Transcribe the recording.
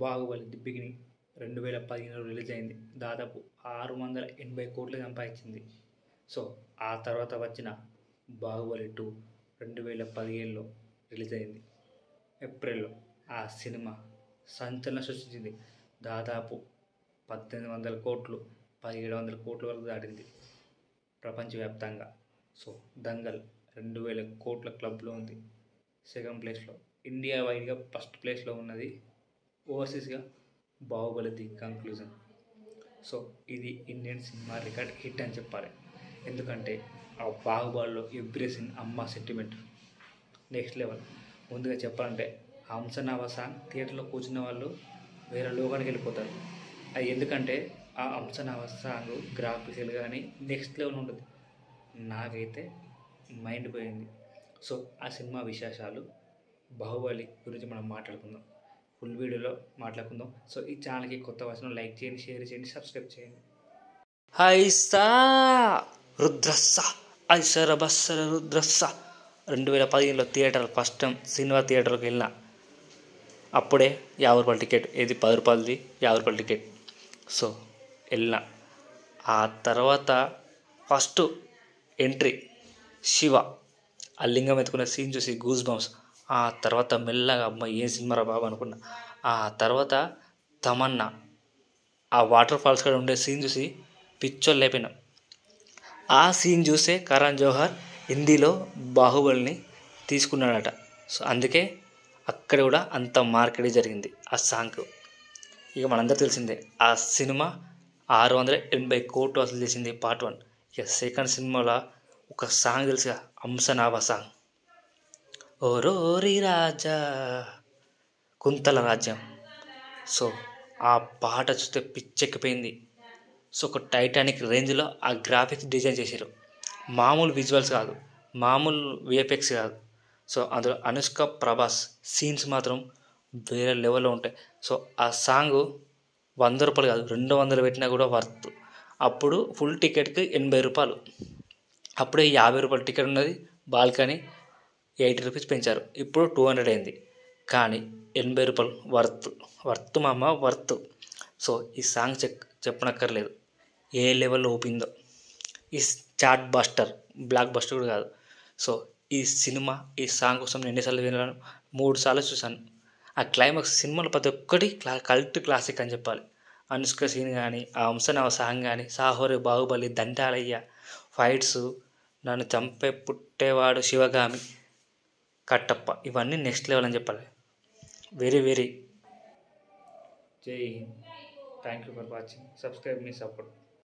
Baahubali the beginning 2015లో release అయింది. దాదాపు 680 కోట్లు సంపాదించింది. సో ఆ తర్వాత వచ్చిన బాహుబలి 2 2017లో రిలీజ్ అయింది. ఏప్రిల్లో ఆ సినిమా సంచలనం సృష్టించింది. దాదాపు 1800 కోట్లు 1700 కోట్ల వరకు దాటింది ప్రపంచవ్యాప్తంగా. సో దంగల్ 2000 కోట్ల క్లబ్లో ఉంది, సెకండ్ ప్లేస్లో. ఇండియా వైడ్గా ఫస్ట్ ప్లేస్లో ఉన్నది. ఓవర్సీస్గా బాహుబలి ది కంక్లూజన్. సో ఇది ఇండియన్ సినిమా రికార్డ్ హిట్ అని చెప్పాలి. ఎందుకంటే ఆ బాహుబలిలో ఎవ్రీ సీన్ అమ్మ సెంటిమెంట్ నెక్స్ట్ లెవెల్. ముందుగా చెప్పాలంటే హంసనామ సాంగ్ థియేటర్లో కూర్చున్న వాళ్ళు వేరే లోకానికి వెళ్ళిపోతారు. అది ఎందుకంటే ఆ హంసనామ సాంగ్ గ్రాఫికల్ కానీ నెక్స్ట్ లెవెల్ ఉంటుంది. నాకైతే మైండ్ పోయింది. సో ఆ సినిమా విశేషాలు బాహుబలి గురించి మనం మాట్లాడుకుందాం, ఫుల్ వీడియోలో మాట్లాడుకుందాం. సో ఈ ఛానల్కి కొత్త వర్షం లైక్ చేయండి, షేర్ చేయండి, సబ్స్క్రైబ్ చేయండి. హైసా రుద్రస్స ఐసర బస్సర రుద్రస్స 2015లో థియేటర్ ఫస్ట్ టైం సినిమా థియేటర్కి వెళ్ళిన. అప్పుడే 50 రూపాయల టికెట్, ఏది 10 రూపాయలది 50 రూపాయల టికెట్. సో వెళ్ళిన. ఆ తర్వాత ఫస్ట్ ఎంట్రీ శివ, ఆ లింగం ఎత్తుకున్న సీన్ చూసి గూస్ బంప్స్. ఆ తర్వాత మెల్లగా అమ్మాయి ఏం సినిమారా బాబు అనుకున్నా. ఆ తర్వాత తమన్నా ఆ వాటర్ ఫాల్స్ కాడ ఉండే సీన్ చూసి పిచ్చోళ్ళు లేపినాం. ఆ సీన్ చూసే కరణ్ జోహర్ హిందీలో బాహుబలిని తీసుకున్నాడట. సో అందుకే అక్కడ కూడా అంత మార్కెటింగ్ జరిగింది ఆ సాంగ్కు. ఇక మనందరూ తెలిసిందే ఆ సినిమా 680 కోట్లు వసూలు చేసింది పార్ట్ 1. ఇక సెకండ్ సినిమాలో ఒక సాంగ్ తెలుసుగా, హంసనాభ సాంగ్. ఓ రోరి రాజా కుంతల రాజ్యం. సో ఆ పాట చూస్తే పిచ్చెక్కిపోయింది. సో ఒక టైటానిక్ రేంజ్లో ఆ గ్రాఫిక్స్ డిజైన్ చేశారు. మామూలు విజువల్స్ కాదు, మామూలు విఎఫ్ఎక్స్ కాదు. సో అందులో అనుష్క ప్రభాస్ సీన్స్ మాత్రం వేరే లెవెల్లో ఉంటాయి. సో ఆ సాంగ్ 100 రూపాయలు కాదు 200 పెట్టినా కూడా వర్త్. అప్పుడు ఫుల్ టికెట్కి 80 రూపాయలు. అప్పుడే 50 రూపాయల టికెట్ ఉన్నది, బాల్కనీ 80 రూపీస్ పెంచారు. ఇప్పుడు 200 అయింది. కానీ 80 రూపాయలు వర్త్ మామ వర్త్. సో ఈ సాంగ్ చెప్పనక్కర్లేదు ఏ లెవెల్లో ఊపిందో. ఈ చాట్ బస్టర్, బ్లాక్ బస్టర్ కూడా కాదు. సో ఈ సినిమా ఈ సాంగ్ కోసం నేను ఎన్నిసార్లు విన్నాను, 3 సార్లు చూశాను. ఆ క్లైమాక్స్ సినిమాలో ప్రతి ఒక్కటి కల్ట్ క్లాసిక్ అని చెప్పాలి. అనుష్క సీన్ కానీ, ఆ హంసనామ సాంగ్ కానీ, సాహోరే బాహుబలి, దండాలయ్య ఫైట్స్, నన్ను చంపే పుట్టేవాడు శివగామి, కట్టప్ప, ఇవన్నీ నెక్స్ట్ లెవెల్ అని చెప్పాలి. Very very. జై Hind. Thank you for watching. Subscribe మీ సపోర్ట్.